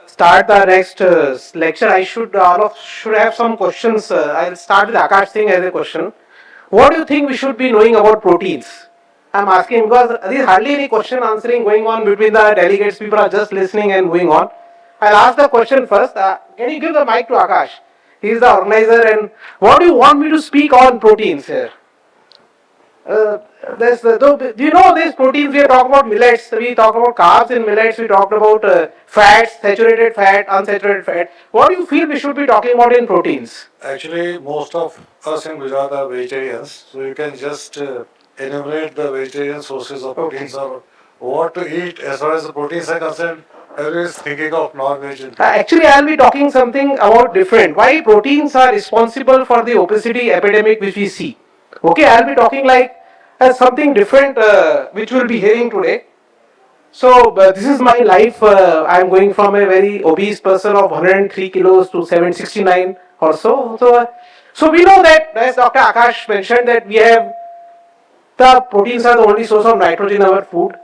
start the next lecture, I should all of should have some questions. I'll start with Akash Singh as a question. What do you think we should be knowing about proteins? I'm asking because there is hardly any question answering going on between the delegates. People are just listening and going on. I'll ask the question first. Can you give the mic to Akash? He is the organizer. And what do you want me to speak on proteins here? Uh, do you know these proteins? We have talked about millets. We talked about carbs in millets. We talked about fats, saturated fat, unsaturated fat. What do you feel we should be talking about in proteins? Actually, most of us in Gujarat are vegetarians, so you can just enumerate the vegetarian sources of proteins or what to eat as far as the proteins are concerned. Everyone is thinking of non-veg. Actually, I'll be talking something about different. Why proteins are responsible for the obesity epidemic which we see. Okay, I'll be talking like something different which we'll be hearing today. So this is my life. I'm going from a very obese person of 103 kilos to 769 or so. So we know that, as Dr. Akash mentioned, that we have the proteins are the only source of nitrogen in our food.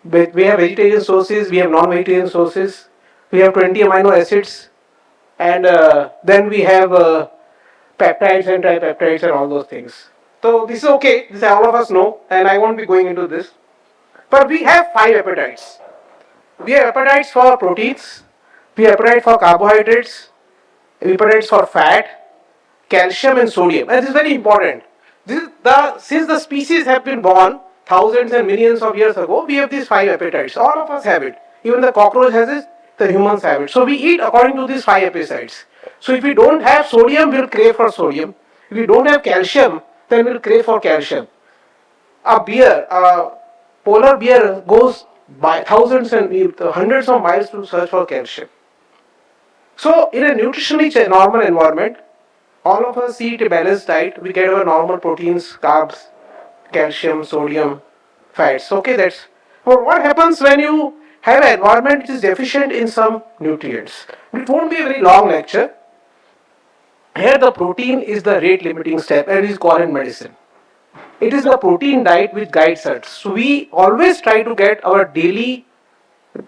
But we have vegetarian sources, we have non-vegetarian sources, we have 20 amino acids, and then we have peptides and tripeptides and all those things. So this is okay. This all of us know, and I won't be going into this. But we have five appetites. We have appetites for proteins, we have appetite for carbohydrates, we have appetites for fat, calcium and sodium. And this is very important. Since the species have been born thousands and millions of years ago, we have these five appetites. All of us have it. Even the cockroach has it, the humans have it. So we eat according to these five appetites. So if we don't have sodium, we'll crave for sodium. If we don't have calcium, then we'll crave for calcium. A polar bear goes by thousands and hundreds of miles to search for calcium. So in a nutritionally normal environment, all of us eat a balanced diet. We get our normal proteins, carbs, calcium, sodium, fats. Okay, that's. But what happens when you have an environment which is deficient in some nutrients? It won't be a very long lecture. Here, the protein is the rate limiting step and is called in medicine. It is the protein diet which guides us. So we always try to get our daily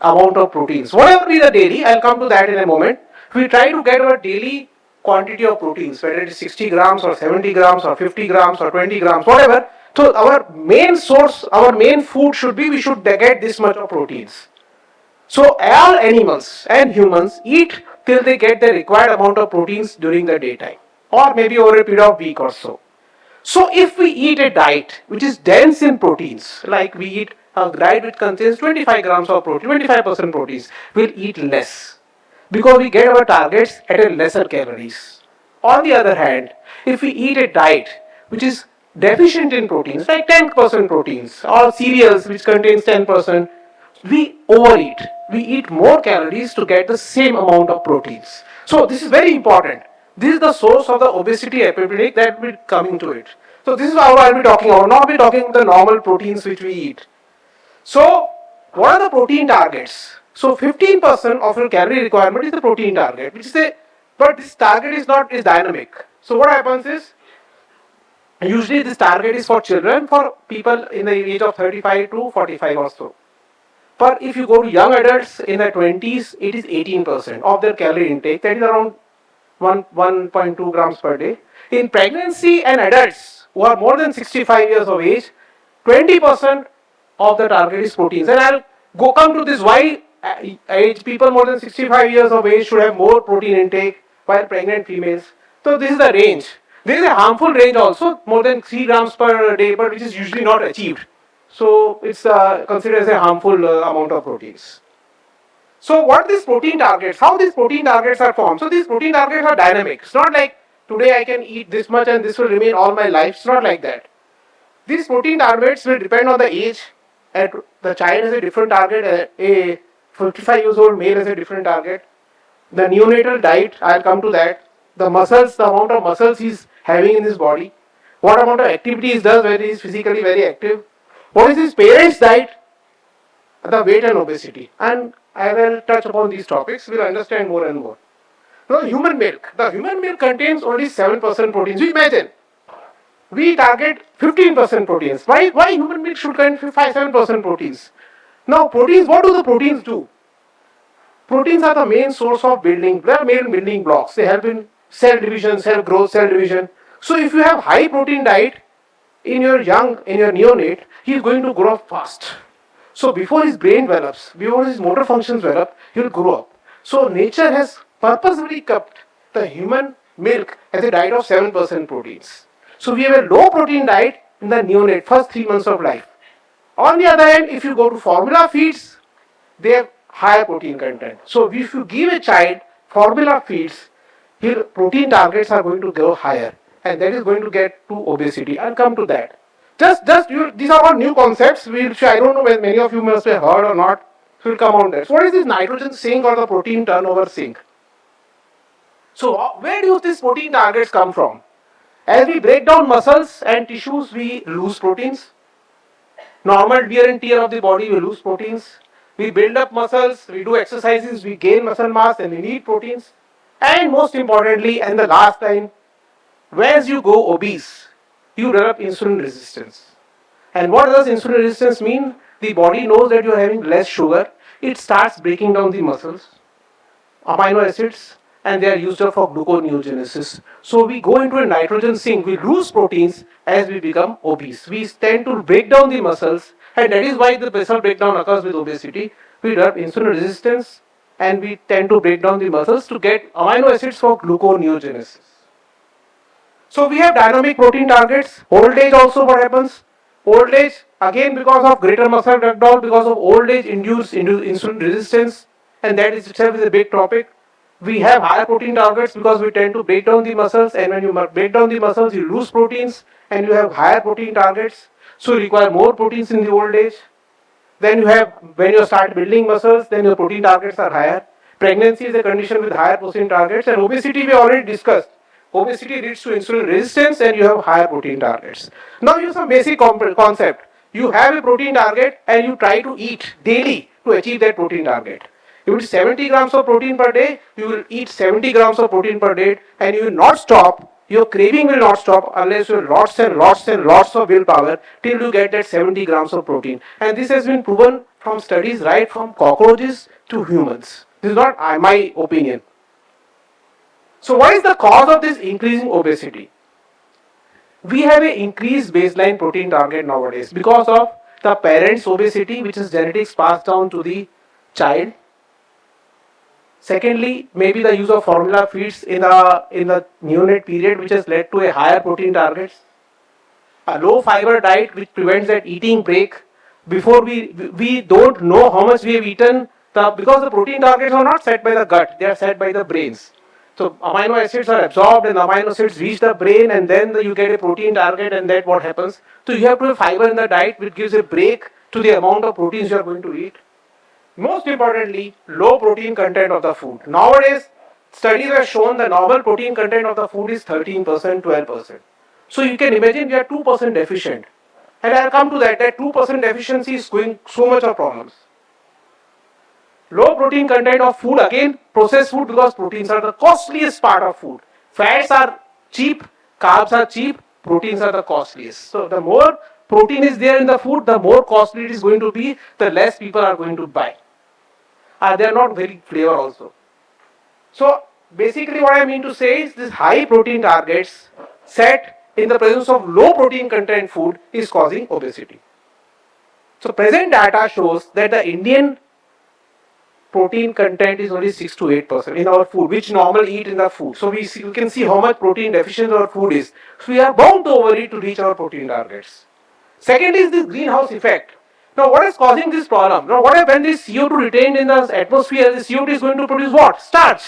amount of proteins. Whatever be the daily, I'll come to that in a moment. We try to get our daily quantity of proteins, whether it is 60 grams or 70 grams or 50 grams or 20 grams, whatever. So our main source, our main food should be we should get this much of proteins. So all animals and humans eat till they get the required amount of proteins during the daytime or maybe over a period of week or so. So if we eat a diet which is dense in proteins, like we eat a diet which contains 25 grams of protein, 25% proteins, we'll eat less because we get our targets at a lesser calories. On the other hand, if we eat a diet which is deficient in proteins, like 10% proteins or cereals which contains 10%, we overeat. We eat more calories to get the same amount of proteins. So this is very important. This is the source of the obesity epidemic that will come into it. So this is how I'll be talking about. Now I'll be talking about the normal proteins which we eat. So what are the protein targets? So 15% of your calorie requirement is the protein target, which is but this target is dynamic. So what happens is usually this target is for children, for people in the age of 35 to 45 or so. But if you go to young adults in their 20s, it is 18% of their calorie intake. That is around 1.2 grams per day. In pregnancy and adults who are more than 65 years of age, 20% of the target is proteins. And I'll come to this why age people more than 65 years of age should have more protein intake while pregnant females. So this is the range. There is a harmful range also, more than 3 grams per day, but which is usually not achieved. So it's considered as a harmful amount of proteins. So what are these protein targets? How these protein targets are formed? So these protein targets are dynamic. It's not like today I can eat this much and this will remain all my life. It's not like that. These protein targets will depend on the age. And the child has a different target. A 55 years old male has a different target. The neonatal diet, I'll come to that. The muscles, the amount of muscles he's having in his body. What amount of activity he does when he is physically very active. What is his parents' diet? The weight and obesity. And I will touch upon these topics. We'll understand more and more. Now, human milk. The human milk contains only 7% proteins. So imagine, we target 15% proteins. Why human milk should contain 7% proteins? Now, proteins, what do the proteins do? Proteins are the main source of building, they are main building blocks. They help in cell division, cell growth, cell division. So if you have high protein diet in your neonate, he is going to grow up fast. So before his brain develops, before his motor functions develop, he will grow up. So nature has purposefully kept the human milk as a diet of 7% proteins. So we have a low protein diet in the neonate, first 3 months of life. On the other hand, if you go to formula feeds, they have higher protein content. So if you give a child formula feeds, his protein targets are going to go higher, and that is going to get to obesity. I'll come to that. These are all new concepts. I don't know whether many of you must have heard or not. So we'll come on there. So what is this nitrogen sink or the protein turnover sink? So where do these protein targets come from? As we break down muscles and tissues, we lose proteins. Normal wear and tear of the body, we lose proteins. We build up muscles, we do exercises, we gain muscle mass, and we need proteins. And most importantly, and the last time, as you go obese, you develop insulin resistance. And what does insulin resistance mean? The body knows that you are having less sugar. It starts breaking down the muscles, amino acids, and they are used up for gluconeogenesis. So we go into a nitrogen sink, we lose proteins as we become obese. We tend to break down the muscles, and that is why the muscle breakdown occurs with obesity. We develop insulin resistance, and we tend to break down the muscles to get amino acids for gluconeogenesis. So we have dynamic protein targets. Old age also what happens? Old age, again because of greater muscle breakdown, because of old age induced insulin resistance, and that itself is a big topic. We have higher protein targets because we tend to break down the muscles, and when you break down the muscles, you lose proteins, and you have higher protein targets. So you require more proteins in the old age. Then you have, when you start building muscles, then your protein targets are higher. Pregnancy is a condition with higher protein targets, and obesity we already discussed. Obesity leads to insulin resistance, and you have higher protein targets. Now use some basic concept. You have a protein target and you try to eat daily to achieve that protein target. You eat 70 grams of protein per day, you will eat 70 grams of protein per day, and you will not stop. Your craving will not stop unless you have lots and lots and lots of willpower till you get that 70 grams of protein. And this has been proven from studies right from cockroaches to humans. This is not my opinion. So what is the cause of this increasing obesity? We have an increased baseline protein target nowadays because of the parent's obesity, which is genetics passed down to the child. Secondly, maybe the use of formula feeds in the neonate period, which has led to a higher protein targets. A low fiber diet, which prevents that eating break. Before we don't know how much we have eaten, because the protein targets are not set by the gut, they are set by the brains. So amino acids are absorbed and the amino acids reach the brain, and then you get a protein target, and that what happens. So you have to have fiber in the diet, which gives a break to the amount of proteins you are going to eat. Most importantly, low protein content of the food. Nowadays, studies have shown the normal protein content of the food is 13%, 12%. So you can imagine we are 2% deficient. And I'll come to that 2% deficiency is going so much of problems. Low protein content of food, again processed food, because proteins are the costliest part of food. Fats are cheap, carbs are cheap, proteins are the costliest. So the more protein is there in the food, the more costly it is going to be, the less people are going to buy. They are not very flavor also. So basically what I mean to say is this high protein targets set in the presence of low protein content food is causing obesity. So present data shows that the Indian protein content is only 6 to 8% in our food, which normally eat in the food. So we can see how much protein deficient our food is. So we are bound to overeat to reach our protein targets. Second is this greenhouse effect. Now what is causing this problem? Now what when this CO2 retained in the atmosphere, the CO2 is going to produce what? Starch.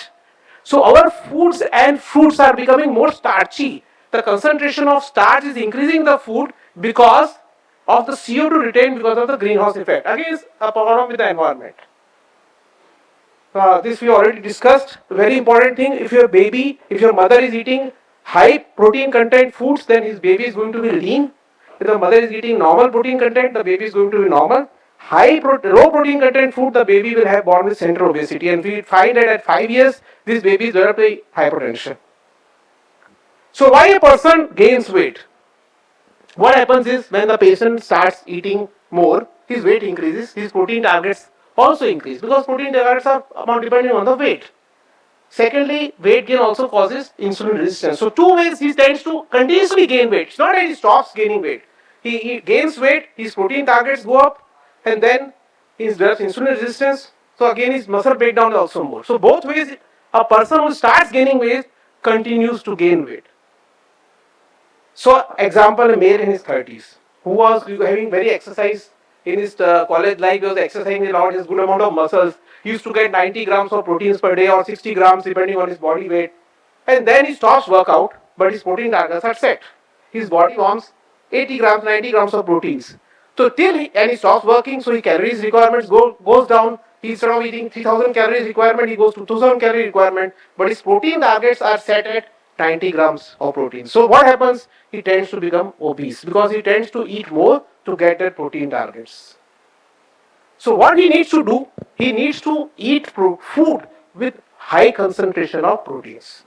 So our foods and fruits are becoming more starchy. The concentration of starch is increasing in the food because of the CO2 retained because of the greenhouse effect. Again, it's a problem with the environment. This we already discussed. Very important thing, if your mother is eating high protein content foods, then his baby is going to be lean. If the mother is eating normal protein content, the baby is going to be normal. Low protein content food, the baby will have born with central obesity, and we find that at 5 years, this baby is developing hypertension. So why a person gains weight? What happens is when the patient starts eating more, his weight increases, his protein targets also increase because protein targets are depending on the weight. Secondly, weight gain also causes insulin resistance. So two ways he tends to continuously gain weight. It's not that he stops gaining weight. He gains weight, his protein targets go up, and then he develops insulin resistance. So again, his muscle breakdown is also more. So both ways, a person who starts gaining weight continues to gain weight. So example, a male in his 30s who was having very exercise in his college life, he was exercising a lot, his good amount of muscles. He used to get 90 grams of proteins per day or 60 grams depending on his body weight. And then he stops workout, but his protein targets are set. His body wants 80 grams, 90 grams of proteins. So and he stops working, so his calories requirements goes down. He instead of eating 3000 calories requirement, he goes to 2000 calorie requirement. But his protein targets are set at 90 grams of protein. So what happens? He tends to become obese because he tends to eat more to get that protein targets. So what he needs to do? He needs to eat food with high concentration of proteins.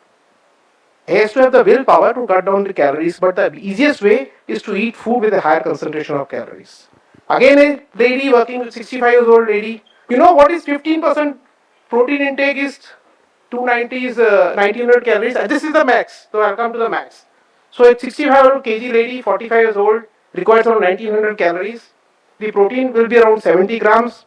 He has to have the willpower to cut down the calories, but the easiest way is to eat food with a higher concentration of calories. Again, a lady working with 65 years old lady, you know what is 15% protein intake is 290 is 1900 calories. This is the max. So I'll come to the max. So a 65 kg lady, 45 years old, requires around 1900 calories. The protein will be around 70 grams.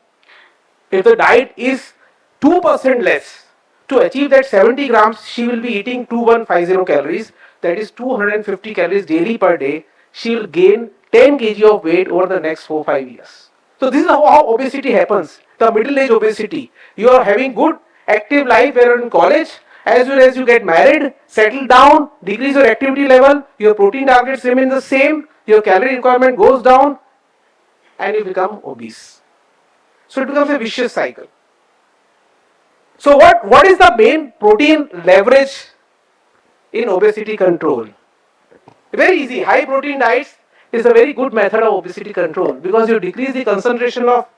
If the diet is 2% less, to achieve that 70 grams, she will be eating 2150 calories. That is 250 calories daily per day. She will gain 10 kg of weight over the next 4-5 years. So this is how obesity happens. The middle age obesity. You are having good active life where you're in college. As soon as you get married, settle down, decrease your activity level, your protein targets remain the same, your calorie requirement goes down, and you become obese. So it becomes a vicious cycle. So what is the main protein leverage in obesity control? Very easy. High protein diets is a very good method of obesity control because you increase the concentration of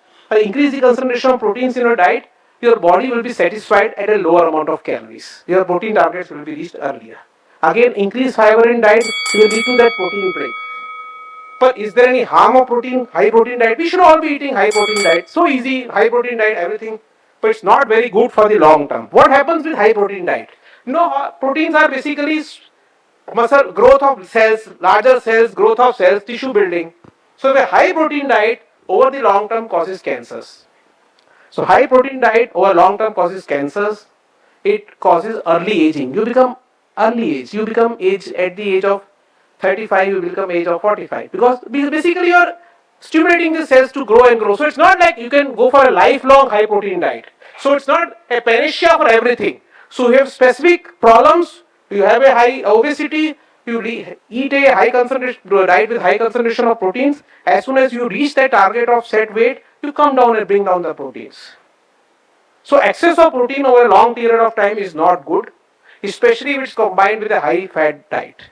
proteins in your diet, your body will be satisfied at a lower amount of calories. Your protein targets will be reached earlier. Again, increase fiber in diet will lead to that protein break. But is there any harm of high protein diet? We should all be eating high protein diet. So easy, high protein diet, everything. But it's not very good for the long term. What happens with high protein diet? Proteins are basically muscle growth of cells, larger cells, growth of cells, tissue building. So the high protein diet over the long term causes cancers. So high protein diet over long term causes cancers. It causes early aging. You become early age. You become age at the age of 35, you become age of 45. Because basically you are stimulating the cells to grow and grow. So it's not like you can go for a lifelong high protein diet. So it's not a panacea for everything. So you have specific problems, you have a high obesity, you eat a high concentration diet with high concentration of proteins. As soon as you reach that target of set weight, you come down and bring down the proteins. So excess of protein over a long period of time is not good, especially if it's combined with a high fat diet.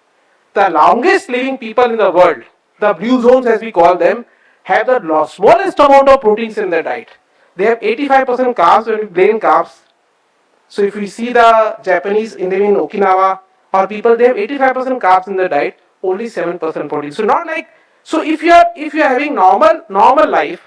The longest living people in the world, the blue zones as we call them, have the smallest amount of proteins in their diet. They have 85% carbs when we plain carbs. So if we see the Japanese in Okinawa or people, they have 85% carbs in their diet, only 7% protein. So not like, so if you are having normal life,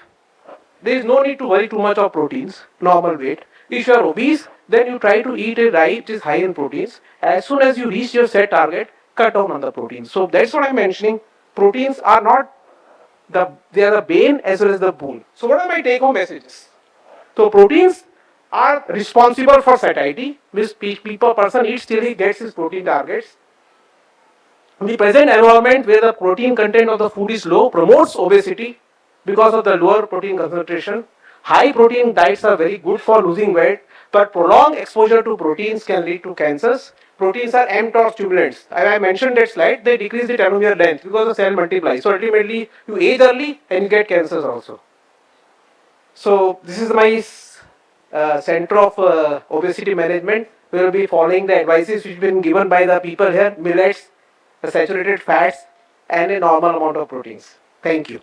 there is no need to worry too much of proteins, normal weight. If you are obese, then you try to eat a diet which is high in proteins. As soon as you reach your set target, cut down on the proteins. So that's what I'm mentioning. Proteins are not they are the bane as well as the boon. So what are my take home messages? So proteins are responsible for satiety, which person eats till he gets his protein targets. The present environment where the protein content of the food is low promotes obesity because of the lower protein concentration. High protein diets are very good for losing weight, but prolonged exposure to proteins can lead to cancers. Proteins are mTOR stimulants. I mentioned that slide, they decrease the telomere length because the cell multiplies. So ultimately, you age early and you get cancers also. So this is my center of obesity management. We will be following the advices which have been given by the people here, millets, saturated fats, and a normal amount of proteins. Thank you.